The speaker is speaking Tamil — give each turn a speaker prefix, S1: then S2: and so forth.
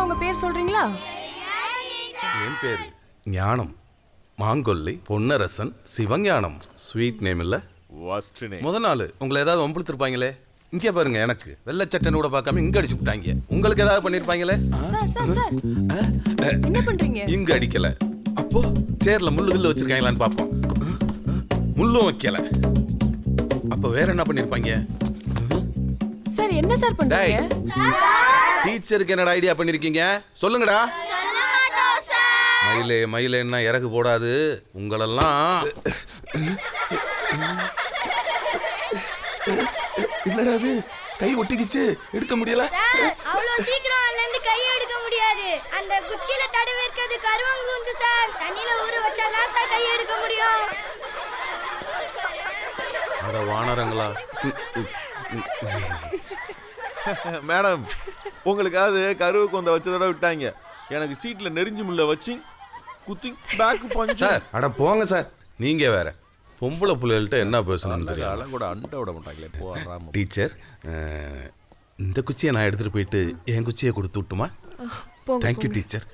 S1: உங்க பேர் சொல்றீங்களா?
S2: என் பேரு ஞானம், மாங்கொல்லி பொன்னரசன் சிவஞானம். ஸ்வீட் நேம் இல்ல? முத நாள் உங்களை ஏதாவது வம்பிழுத்திருப்பாங்களே. இங்கே பாருங்க, எனக்கு வெள்ளை சட்டன் கூட பார்க்காம இங்க அடிச்சு விட்டாங்க. உங்களுக்கு ஏதாவது பண்ணிருப்பாங்களே?
S1: என்ன பண்றீங்க?
S2: இங்க அடிக்கல. அப்போ சேர்ல முள்ளு வச்சிருக்காங்களான்னு பாப்போம். முள்ளும் வைக்கல. அப்ப வேற என்ன பண்ணிருப்பாங்க?
S1: சார் என்ன சார் பண்றீங்க?
S2: டீச்சருக்கு என்னடா ஐடியா பண்ணிருக்கீங்க? சொல்லுங்கடா. மயிலே மயிலேன்னா இறகு போடாது. உங்களெல்லாம்
S3: என்னடா அது? கை ஒட்டிக்கிச்சு, எடுக்க முடியல.
S4: அவ்வளவு சீக்கிரம் அதுல இருந்து கையை எடுக்க முடியாது. அந்த குச்சியில தடவி இருக்கிறது கருவாங்கூந்து சார். தண்ணியில ஊற வச்சாதான் சார் கையை எடுக்க முடியும்.
S2: அட வானரங்களா.
S3: மேடம், உங்களுக்காவது கருவு கொந்த வச்சதோட விட்டாங்க. எனக்கு சீட்ல நெறிஞ்சு முள்ள வச்சு குத்தி பேக் பஞ்சு.
S2: சார் அட போங்க சார். நீங்க வேற பொம்பளை பிள்ளைகள்கிட்ட என்ன பேசணும்னு தெரியல.
S3: கூட அண்டை விட மாட்டாங்களே.
S2: டீச்சர், இந்த குச்சியை நான் எடுத்துட்டு போயிட்டு என் குச்சியை கொடுத்து விட்டுமா? Thank you teacher.